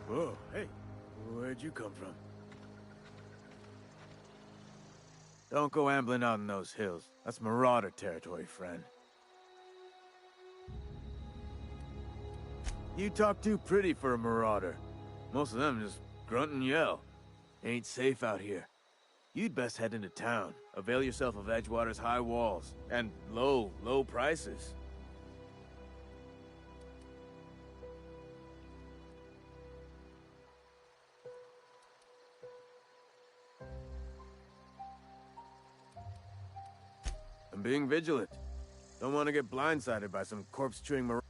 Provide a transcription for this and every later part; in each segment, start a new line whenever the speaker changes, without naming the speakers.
Whoa, hey, where'd you come from? Don't go ambling out in those hills. That's Marauder territory, friend. You talk too pretty for a Marauder. Most of them just grunt and yell. Ain't safe out here. You'd best head into town. Avail yourself of Edgewater's high walls. And low prices. I'm being vigilant. Don't want to get blindsided by some corpse-chewing Marauder.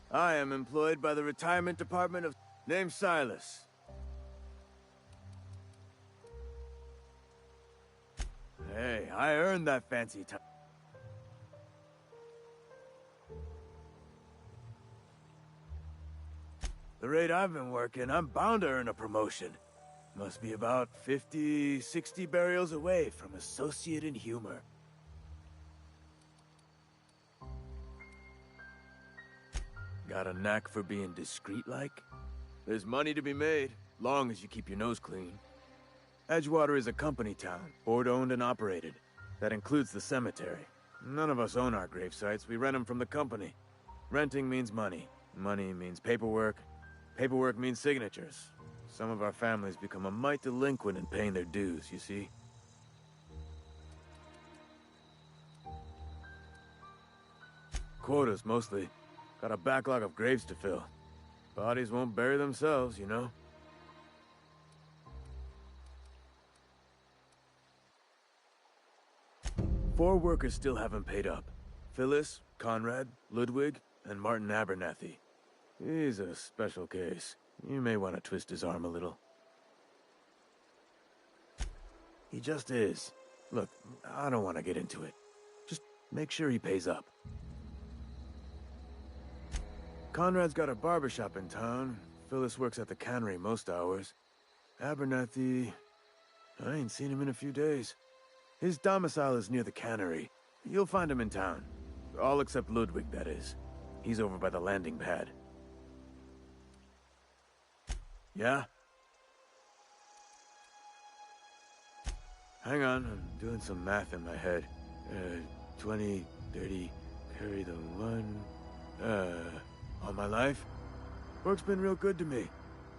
I am employed by the Retirement Department of... Name's Silas. Hey, I earned that fancy title. The rate I've been working, I'm bound to earn a promotion. Must be about 50, 60 burials away from Associate in Humor. Got a knack for being discreet-like? There's money to be made, long as you keep your nose clean. Edgewater is a company town, board-owned and operated. That includes the cemetery. None of us own our grave sites, we rent them from the company. Renting means money. Money means paperwork. Paperwork means signatures. Some of our families become a mite delinquent in paying their dues, you see? Quotas, mostly. Got a backlog of graves to fill. Bodies won't bury themselves, you know? Four workers still haven't paid up. Phyllis, Conrad, Ludwig, and Martin Abernathy. He's a special case. You may want to twist his arm a little. He just is. Look, I don't want to get into it. Just make sure he pays up. Conrad's got a barbershop in town. Phyllis works at the cannery most hours. Abernathy... I ain't seen him in a few days. His domicile is near the cannery. You'll find him in town. All except Ludwig, that is. He's over by the landing pad. Yeah? Hang on, I'm doing some math in my head. 20, 30, carry the one... all my life? Work's been real good to me.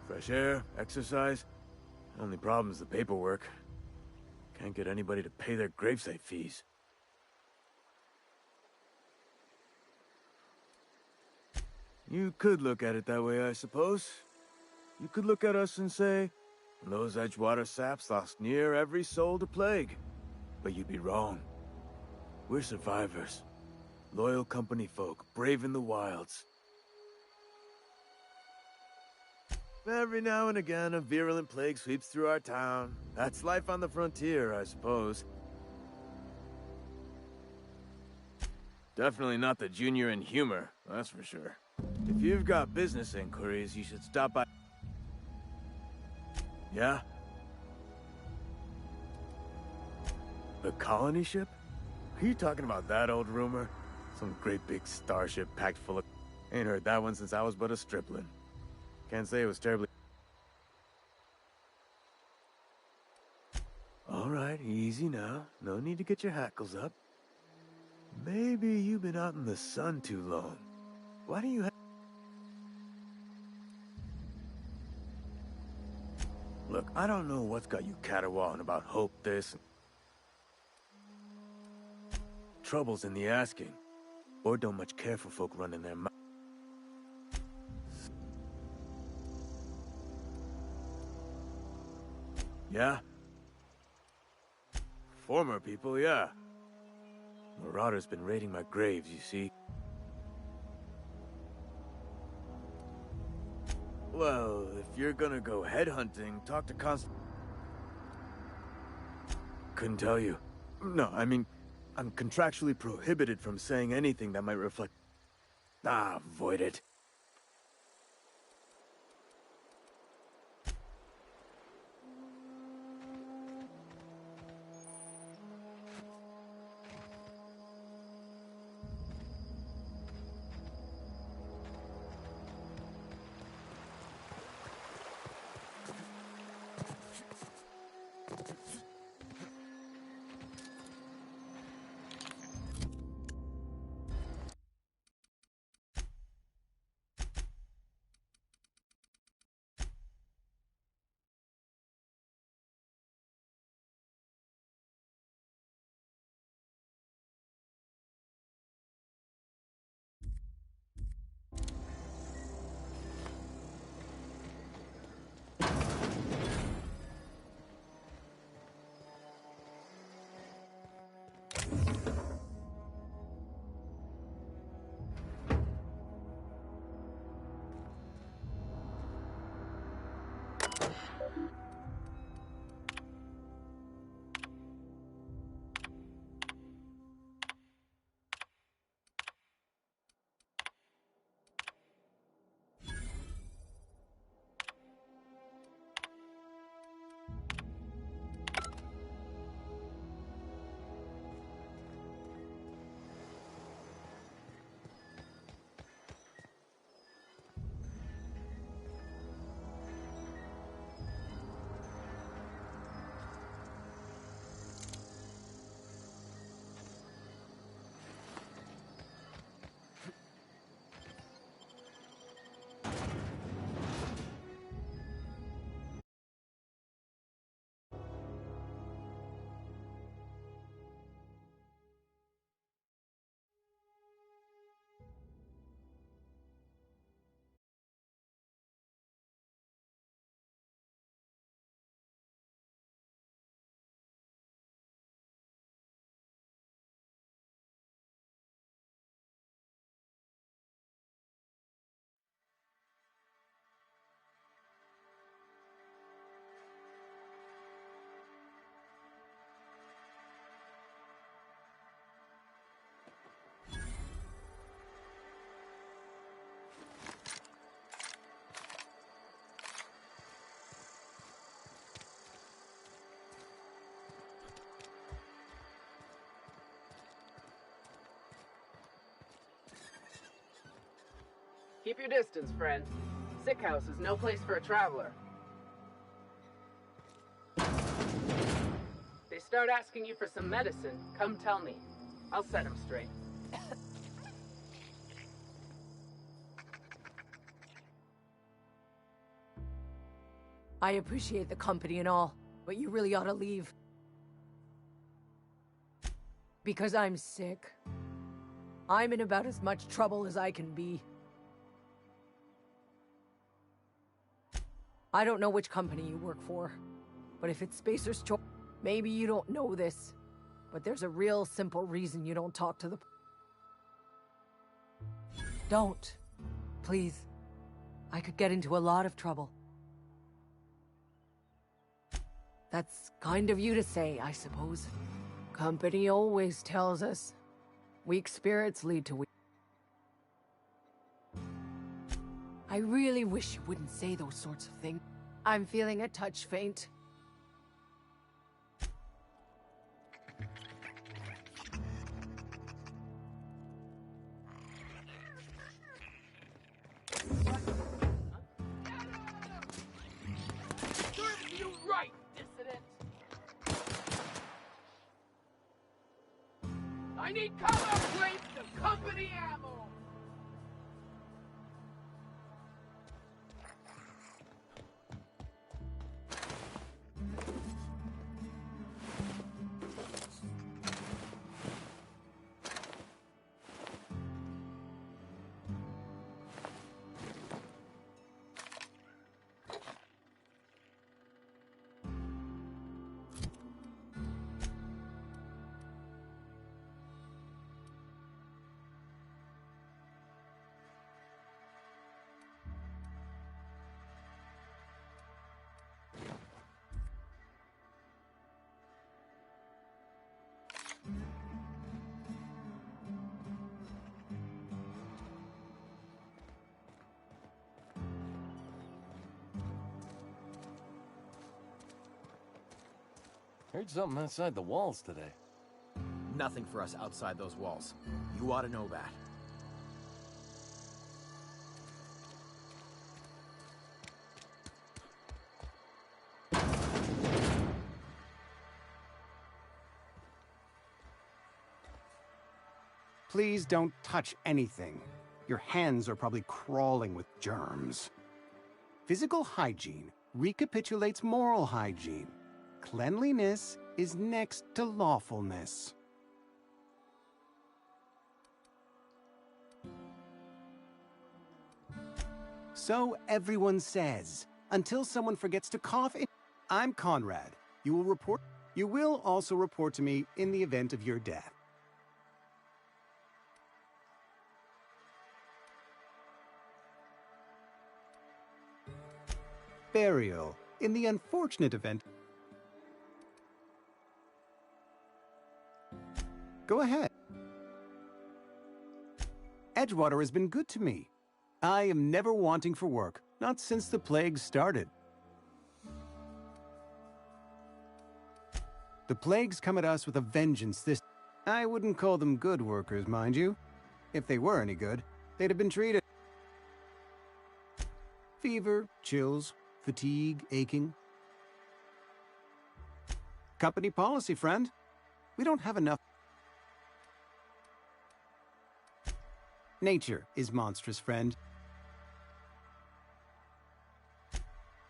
Fresh air, exercise. Only problem's the paperwork. Can't get anybody to pay their gravesite fees. You could look at it that way, I suppose. You could look at us and say, those Edgewater saps lost near every soul to plague. But you'd be wrong. We're survivors. Loyal company folk, brave in the wilds. Every now and again, a virulent plague sweeps through our town. That's life on the frontier, I suppose. Definitely not the junior in humor, that's for sure. If you've got business inquiries, you should stop by... Yeah? The colony ship? Are you talking about that old rumor? Some great big starship packed full of... Ain't heard that one since I was but a stripling. Can't say it was terribly... All right, easy now. No need to get your hackles up. Maybe you've been out in the sun too long. Why do you have... Look, I don't know what's got you caterwauling about hope this... Trouble's in the asking. Or don't much care for folk running their mouth. Yeah? Former people, yeah. Marauder's been raiding my graves, you see. Well, if you're gonna go headhunting, talk to Couldn't tell you. No, I mean, I'm contractually prohibited from saying anything that might reflect... Ah, avoid it.
Keep your distance, friend. Sick house is no place for a traveler. They start asking you for some medicine, come tell me. I'll set them straight.
I appreciate the company and all, but you really ought to leave. Because I'm sick. I'm in about as much trouble as I can be. I don't know which company you work for, but if it's Spacer's Choice, maybe you don't know this, but there's a real simple reason you don't talk to the... Don't. Please. I could get into a lot of trouble. That's kind of you to say, I suppose. Company always tells us. Weak spirits lead to weak... I really wish you wouldn't say those sorts of things. I'm feeling a touch faint.
Serves you right, dissident! I need cover plates to company ammo!
Heard something outside the walls today.
Nothing for us outside those walls. You ought to know that.
Please don't touch anything. Your hands are probably crawling with germs. Physical hygiene recapitulates moral hygiene. Cleanliness is next to lawfulness. So everyone says, until someone forgets to cough in... I'm Conrad. You will also report to me in the event of your death. Burial, in the unfortunate event... Go ahead. Edgewater has been good to me. I am never wanting for work, not since the plague started. The plagues come at us with a vengeance this... I wouldn't call them good workers, mind you. If they were any good, they'd have been treated. Fever, chills, fatigue, aching. Company policy, friend. We don't have enough... Nature is monstrous, friend.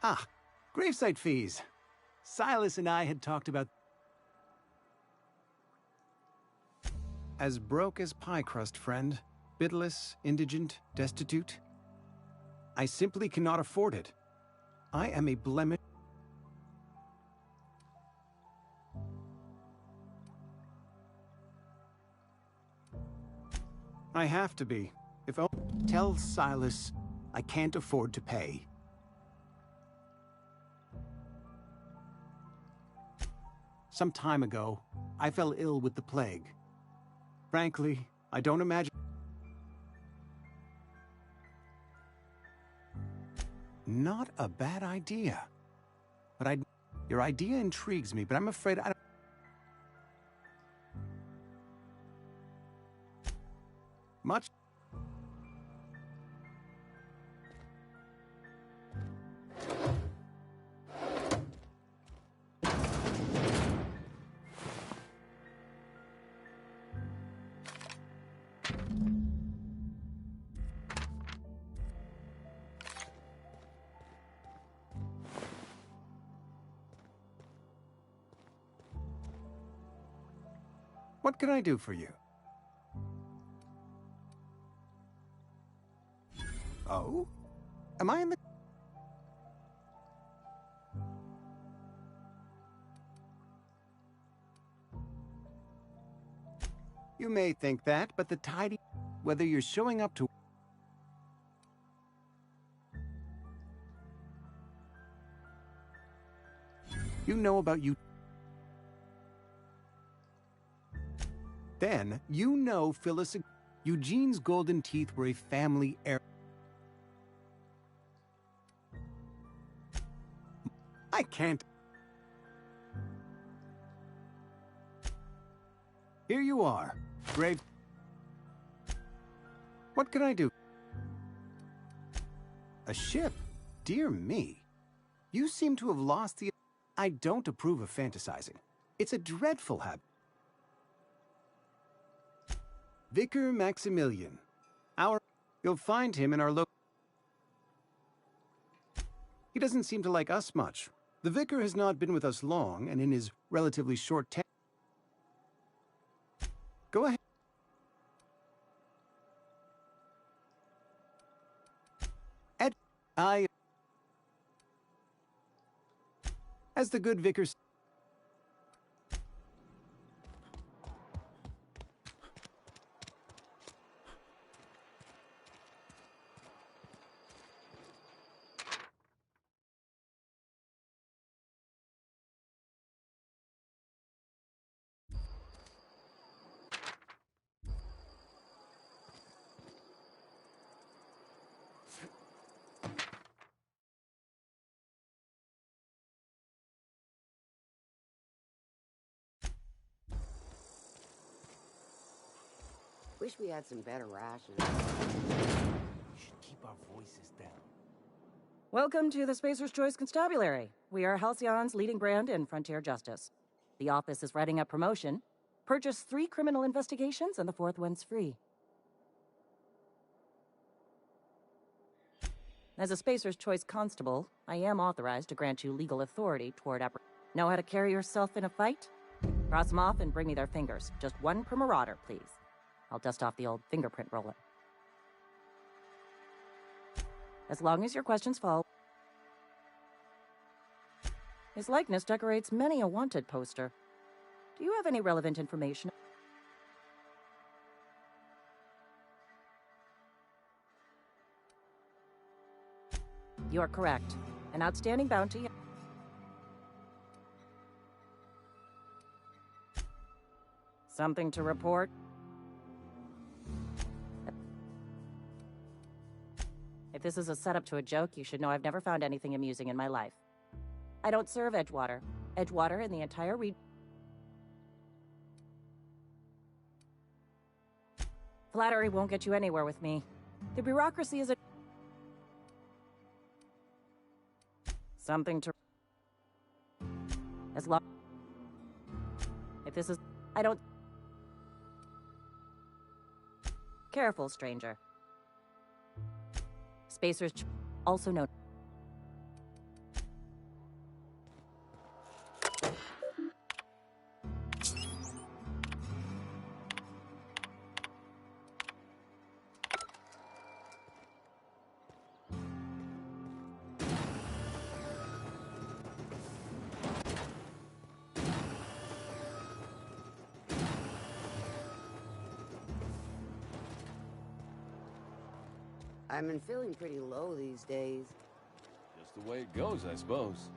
Ah, gravesite fees. Silas and I had talked about... As broke as pie crust, friend. Bidless, indigent, destitute. I simply cannot afford it. I am a blemish... I have to be. If only... Tell Silas I can't afford to pay. Some time ago, I fell ill with the plague. Frankly, I don't imagine... Not a bad idea. But your idea intrigues me, but I'm afraid I don't... Much... What can I do for you? Oh? Am I in the... You may think that, but the tidy... Whether you're showing up to... You know about you. Then, you know Phyllis... Eugene's golden teeth were a family heir... I can't... Here you are, Grave... What can I do? A ship? Dear me. You seem to have lost the... I don't approve of fantasizing. It's a dreadful habit. Vicar Maximilian. You'll find him in our He doesn't seem to like us much. The vicar has not been with us long, and in his relatively short time... Go ahead. As the good vicar...
Wish we had some better rations.
We should keep our voices down.
Welcome to the Spacer's Choice Constabulary. We are Halcyon's leading brand in frontier justice. The office is writing a promotion. Purchase 3 criminal investigations and the 4th one's free. As a Spacer's Choice constable, I am authorized to grant you legal authority toward Know how to carry yourself in a fight? Cross them off and bring me their fingers. Just 1 per marauder, please. I'll dust off the old fingerprint roller. As long as your questions fall. His likeness decorates many a wanted poster. Do you have any relevant information? You are correct. An outstanding bounty. Something to report? If this is a setup to a joke, you should know I've never found anything amusing in my life. I don't serve Edgewater. Edgewater and the entire Flattery won't get you anywhere with me. The bureaucracy is a... Something to... As long... If this is... I don't... Careful, stranger. Spacer's also known.
I've been feeling pretty low these days.
Just the way it goes, I suppose.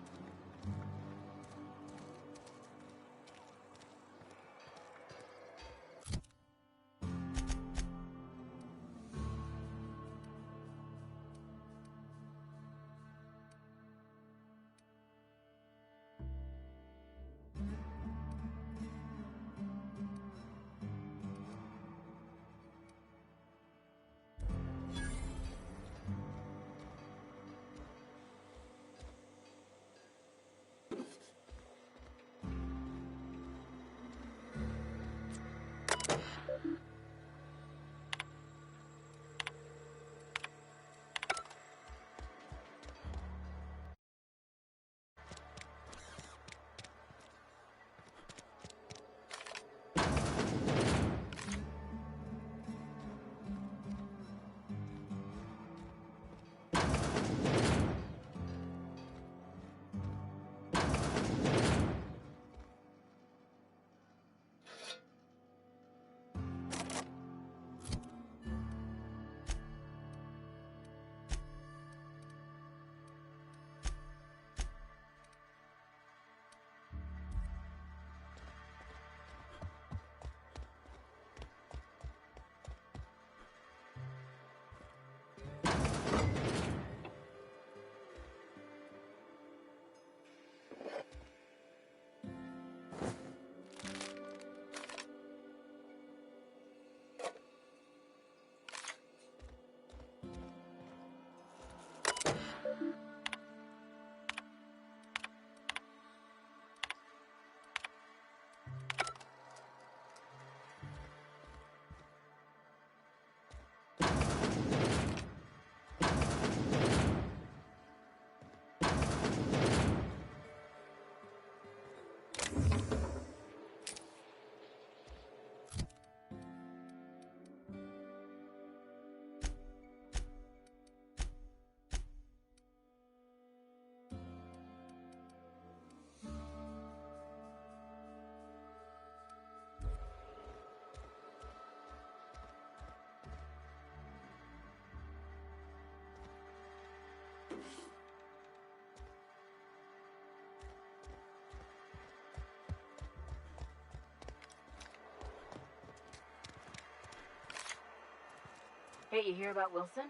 Hey, you hear about Wilson?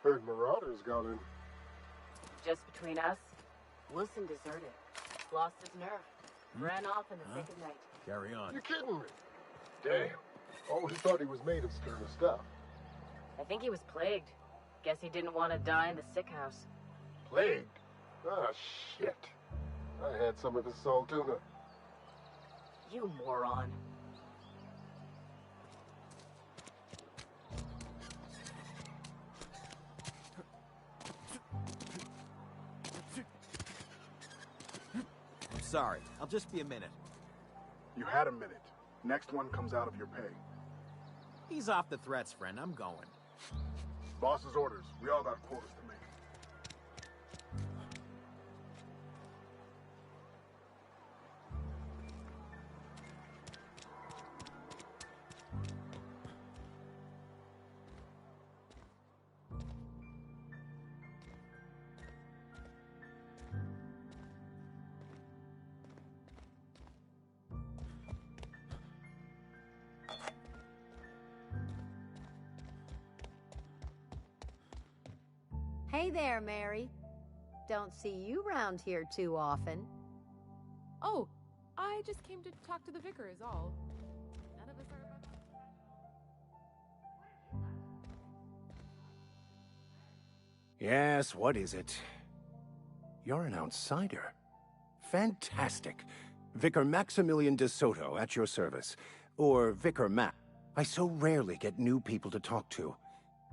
Heard Marauders got in.
Just between us, Wilson deserted. Lost his nerve. Ran off in the thick of night.
Carry on.
You kidding me? Damn. Always thought he was made of sterner stuff.
I think he was plagued. Guess he didn't want to die in the sick house.
Plagued? Ah, shit. I had some of his salt tuna.
You moron.
I'm sorry. I'll just be a minute.
You had a minute. Next one comes out of your pay.
Ease off the threats, friend. I'm going.
Boss's orders. We all got quotas to make.
Hey there, Mary. Don't see you round here too often.
Oh, I just came to talk to the vicar is all. None of us are...
Yes, what is it? You're an outsider. Fantastic. Vicar Maximilian de Soto at your service. Or Vicar Matt. I so rarely get new people to talk to.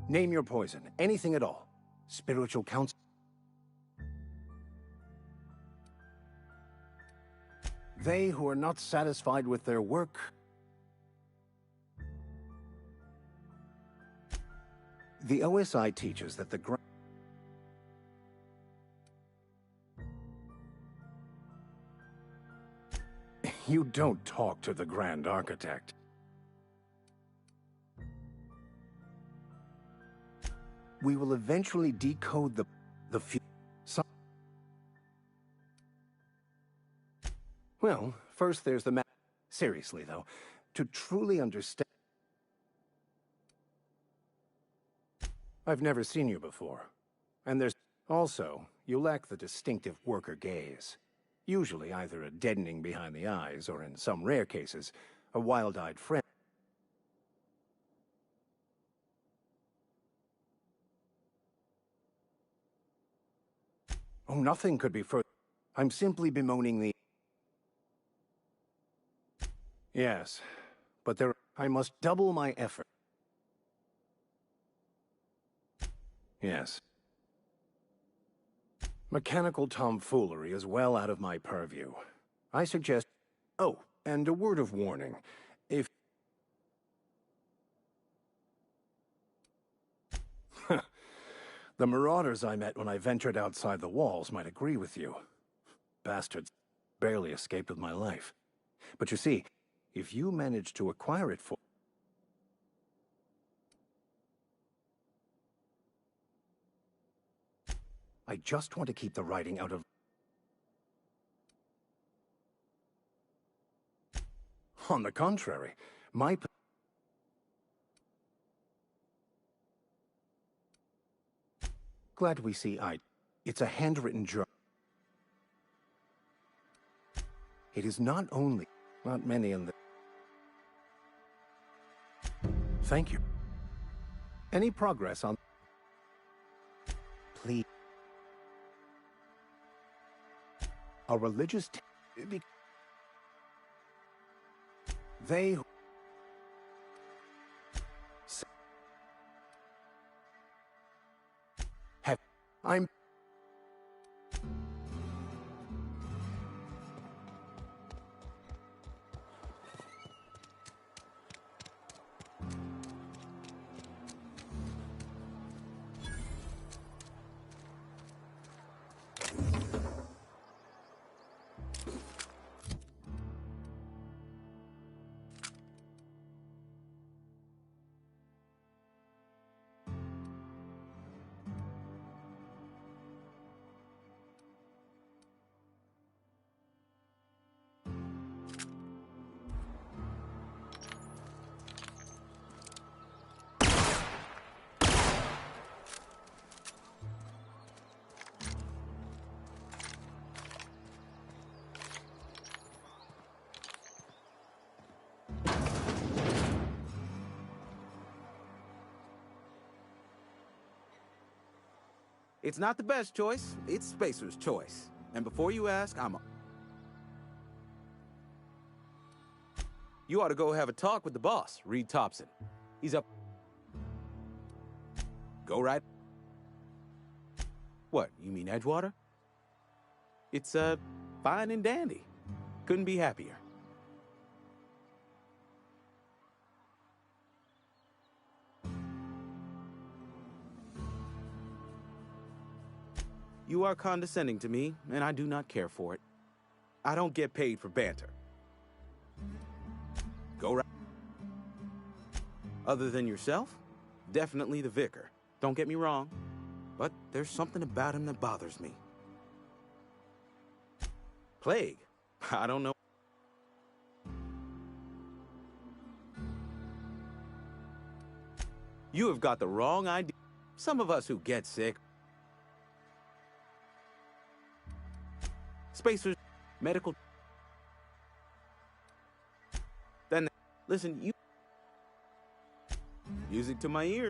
Name your poison, anything at all. Spiritual counsel. They who are not satisfied with their work. The OSI teaches that the You don't talk to the Grand Architect. We will eventually decode the few. Well, first there's the Seriously, though, to truly understand... I've never seen you before. And there's... Also, you lack the distinctive worker gaze. Usually either a deadening behind the eyes, or in some rare cases, a wild-eyed friend. Oh, nothing could be further. I'm simply bemoaning the... Yes, but I must double my effort. Yes. Mechanical tomfoolery is well out of my purview. I suggest... Oh, and a word of warning. If... The marauders I met when I ventured outside the walls might agree with you. Bastards barely escaped with my life. But you see, if you manage to acquire it for... I just want to keep the writing out of... On the contrary, my... Glad we see eye. It's a handwritten journal. It is not only... Not many in the... Thank you. Any progress on... Please. A religious... They... Have... I'm...
It's not the best choice, it's Spacer's choice. And before you ask, You ought to go have a talk with the boss, Reed Thompson. He's up. Go right. What, you mean Edgewater? It's, fine and dandy. Couldn't be happier. You are condescending to me, and I do not care for it. I don't get paid for banter. Go right. Other than yourself, definitely the vicar. Don't get me wrong, but there's something about him that bothers me. Plague? I don't know. You have got the wrong idea. Some of us who get sick. Spacers, medical. Then, listen, you. Music to my ear.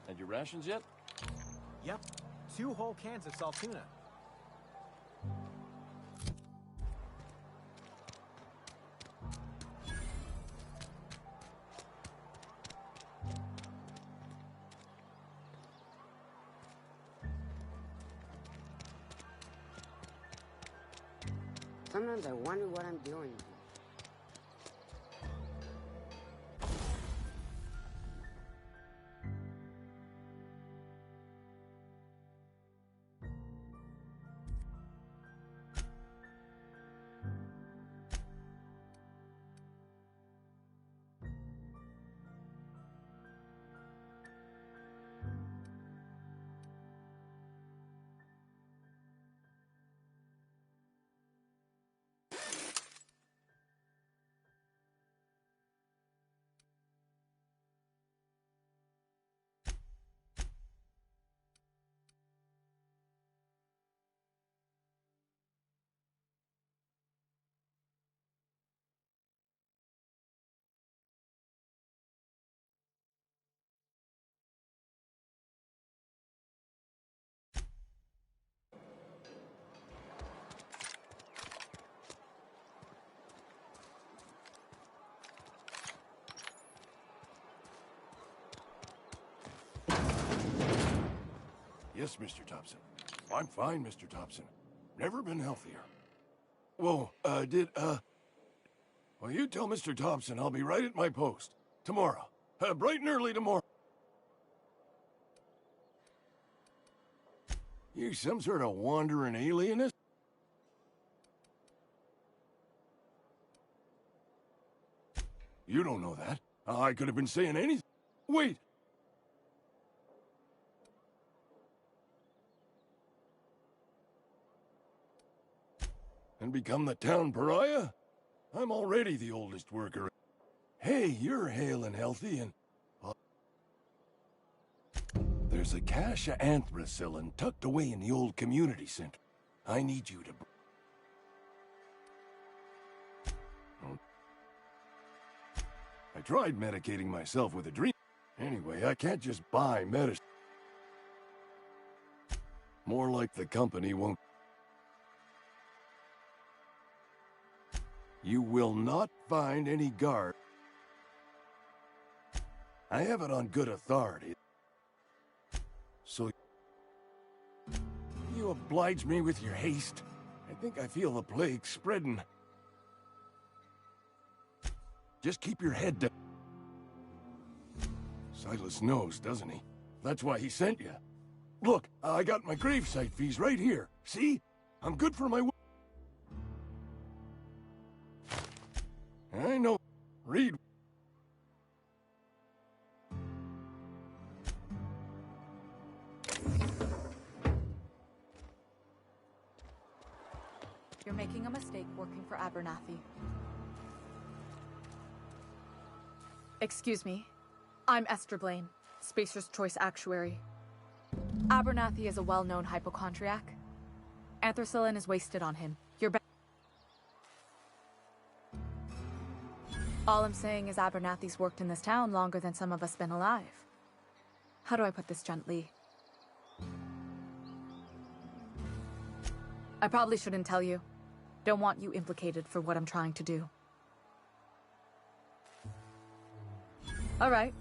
Had your rations yet?
Yep. 2 whole cans of salt tuna.
Sometimes I wonder what I'm doing.
Yes, Mr. Thompson. I'm fine, Mr. Thompson. Never been healthier. Whoa, well, you tell Mr. Thompson I'll be right at my post. Tomorrow. Bright and early tomorrow. You some sort of wandering alienist? You don't know that. I could have been saying anything. Wait! And become the town pariah? I'm already the oldest worker. Hey, you're hale and healthy and... There's a cache of anthracillin tucked away in the old community center. I need you to... I tried medicating myself with a dream. Anyway, I can't just buy medicine. More like the company won't... You will not find any guard. I have it on good authority. So... You oblige me with your haste. I think I feel the plague spreading. Just keep your head down. Silas knows, doesn't he? That's why he sent you. Look, I got my gravesite fees right here. See? I'm good for my... I know. Read.
You're making a mistake working for Abernathy. Excuse me. I'm Esther Blaine, Spacer's Choice Actuary. Abernathy is a well-known hypochondriac. Anthracillin is wasted on him. All I'm saying is Abernathy's worked in this town longer than some of us been alive. How do I put this gently? I probably shouldn't tell you. Don't want you implicated for what I'm trying to do. Alright,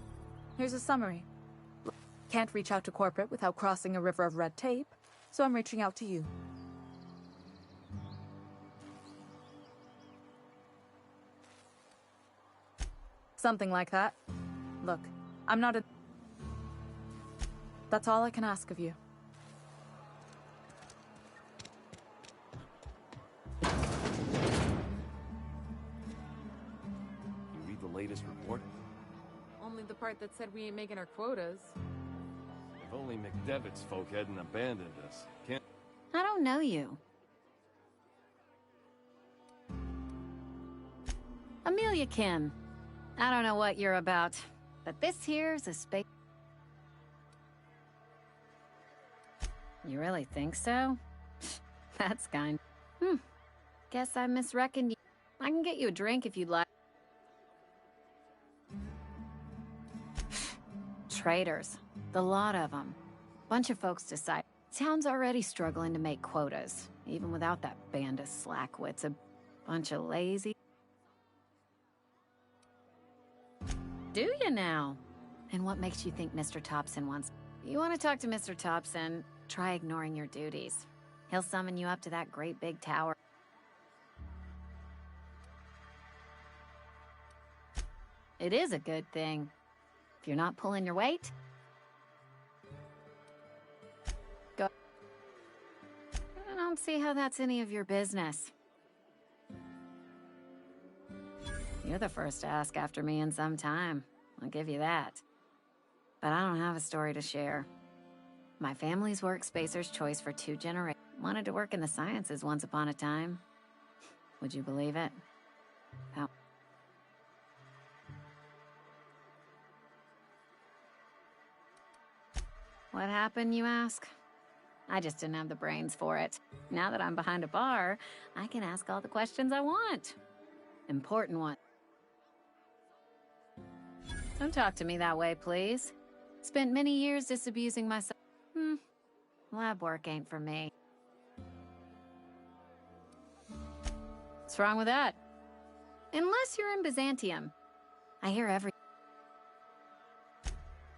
here's a summary. Can't reach out to corporate without crossing a river of red tape, so I'm reaching out to you. Something like that. Look, I'm not a... That's all I can ask of you.
You read the latest report?
Only the part that said we ain't making our quotas.
If only McDevitt's folk hadn't abandoned us. Can't...
I don't know you. Amelia Kim. I don't know what you're about, but this here's a space... You really think so? That's kind. Guess I misreckoned you. I can get you a drink if you'd like. Traitors. The lot of them. Bunch of folks decide. Town's already struggling to make quotas, even without that band of slackwits. A bunch of lazy... Do you now? And what makes you think Mr. Thompson wants... You want to talk to Mr. Thompson, try ignoring your duties. He'll summon you up to that great big tower. It is a good thing. If you're not pulling your weight... Go. I don't see how that's any of your business. You're the first to ask after me in some time. I'll give you that. But I don't have a story to share. My family's worked Spacer's Choice for 2 generations. Wanted to work in the sciences once upon a time. Would you believe it? How... What happened, you ask? I just didn't have the brains for it. Now that I'm behind a bar, I can ask all the questions I want. Important ones. Don't talk to me that way, please. Spent many years disabusing myself. Lab work ain't for me. What's wrong with that? Unless you're in Byzantium. I hear every...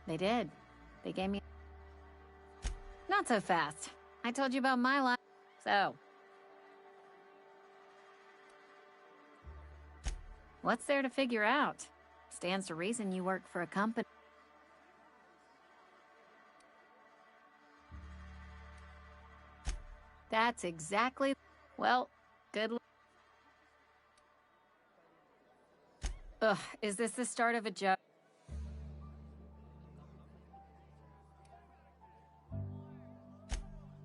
They did. They gave me... No, Not so fast. I told you about my life. So. What's there to figure out? Stands to reason you work for a company. That's exactly... Well, good luck. Ugh, is this the start of a joke?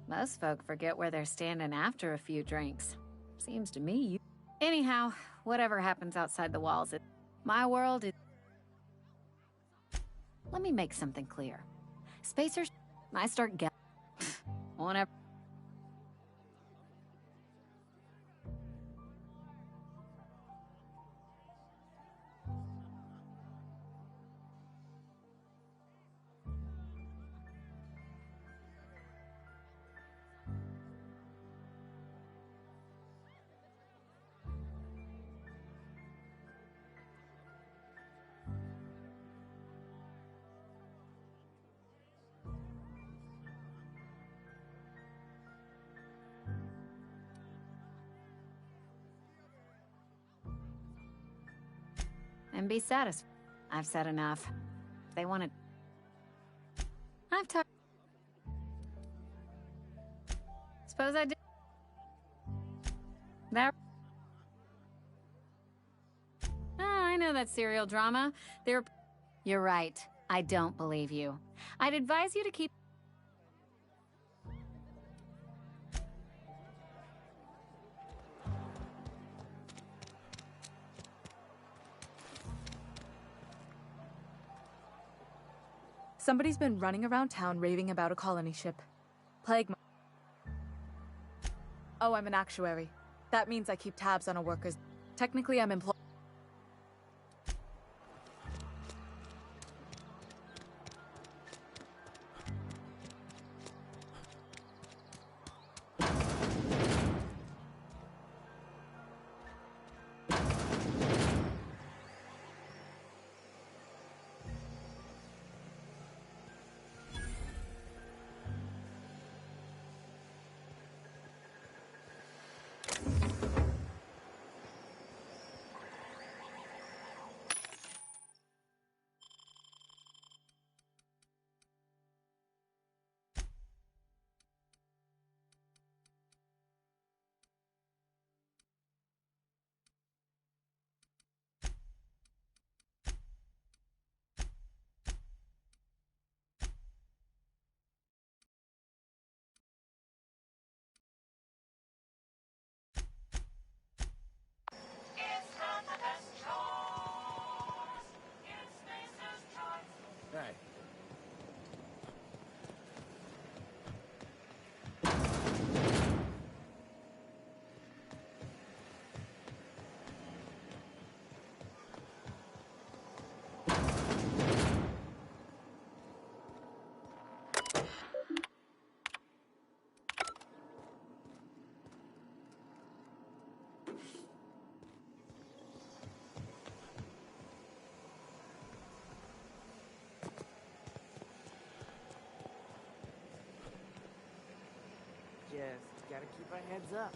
Most folk forget where they're standing after a few drinks. Seems to me you... Anyhow, whatever happens outside the walls, my world is... Let me make something clear. Spacers, I start getting... Whenever... And be satisfied. I've said enough. They want to... I've talked... Suppose I did... That... I know that serial drama. They're... You're right. I don't believe you. I'd advise you to keep...
Somebody's been running around town raving about a colony ship. Plague. Oh, I'm an actuary. That means I keep tabs on a worker's... Technically, I'm employed...
Hey.
Just gotta keep our heads up.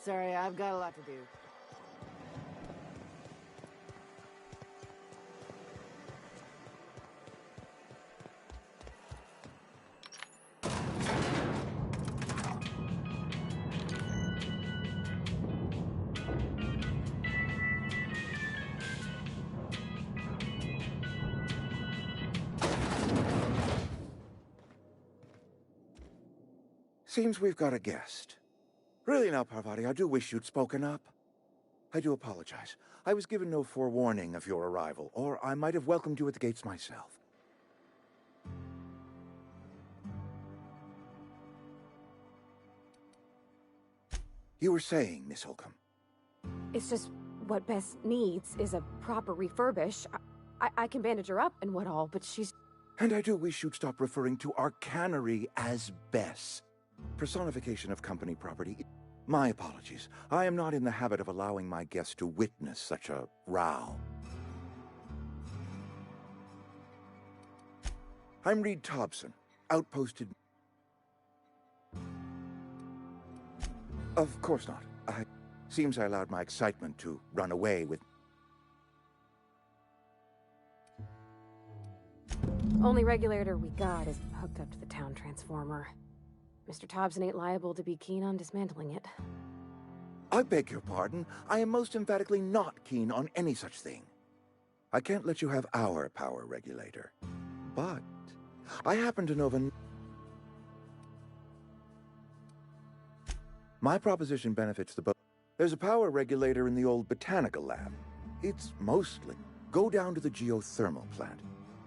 Sorry, I've got a lot to do.
Seems we've got a guest. Really now, Parvati, I do wish you'd spoken up. I do apologize. I was given no forewarning of your arrival, or I might have welcomed you at the gates myself. You were saying, Miss Holcomb.
It's just what Bess needs is a proper refurbish. I can bandage her up and what all, but she's...
And I do wish you'd stop referring to our cannery as Bess. Personification of company property. My apologies. I am not in the habit of allowing my guests to witness such a row. I'm Reed Thompson, outposted... Of course not. Seems I allowed my excitement to run away with...
Only regulator we got is hooked up to the town transformer. Mr. Thompson ain't liable to be keen on dismantling it.
I beg your pardon. I am most emphatically not keen on any such thing. I can't let you have our power regulator. But I happen to know of My proposition benefits the both. There's a power regulator in the old botanical lab. It's mostly go down to the geothermal plant.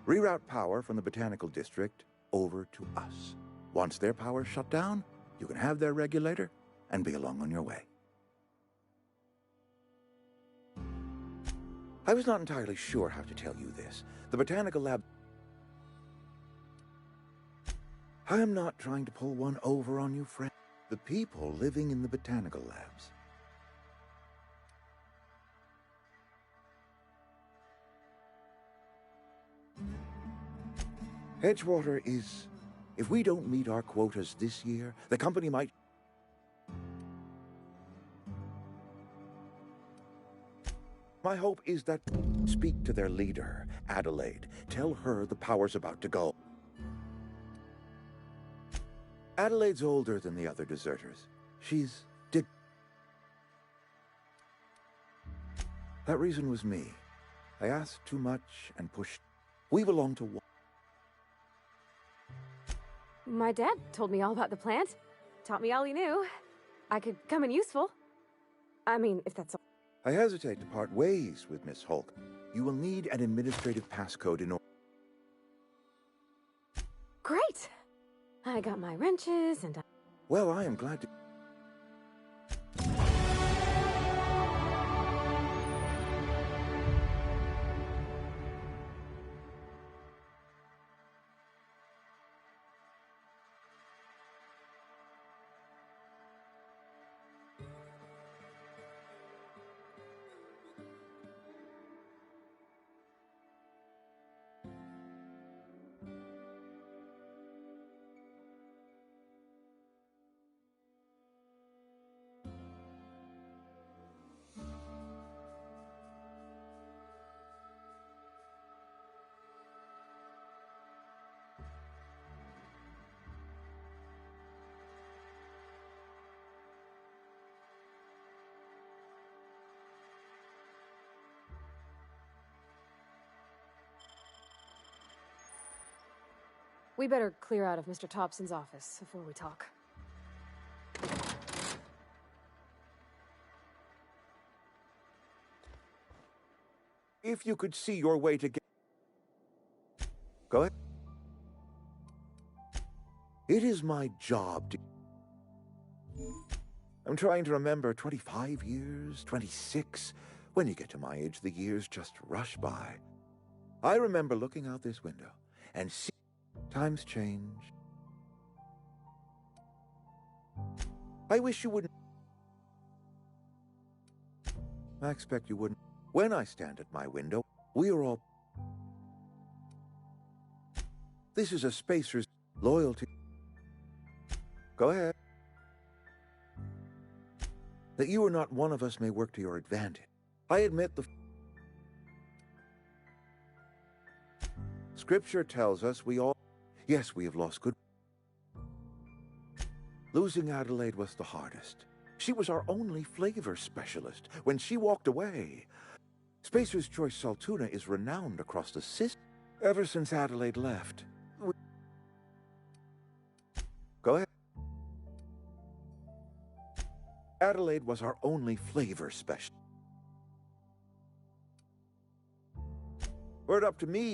Reroute power from the botanical district over to us. Once their power's shut down, you can have their regulator and be along on your way. I was not entirely sure how to tell you this. The botanical lab... I am not trying to pull one over on you, friend. The people living in the botanical labs. Edgewater is... If we don't meet our quotas this year, the company might... My hope is that... Speak to their leader, Adelaide. Tell her the power's about to go. Adelaide's older than the other deserters. She's... That reason was me. I asked too much and pushed... We belong to one...
My dad told me all about the plant. Taught me all he knew. I could come in useful. I mean, if that's all.
I hesitate to part ways with Miss Hulk. You will need an administrative passcode in order...
Great! I got my wrenches and...
Well, I am glad to...
We better clear out of Mr. Thompson's office before we talk.
If you could see your way to get... Go ahead. It is my job to... I'm trying to remember 25 years, 26. When you get to my age, the years just rush by. I remember looking out this window and seeing... Times change. I wish you wouldn't... I expect you wouldn't. When I stand at my window, we are all... This is a spacer's loyalty. Go ahead. That you are not one of us may work to your advantage. I admit the... Scripture tells us we all... Yes, we have lost good... Losing Adelaide was the hardest. She was our only flavor specialist. When she walked away, Spacer's Choice Saltuna is renowned across the system. Ever since Adelaide left... Go ahead. Adelaide was our only flavor specialist. Were it up to me,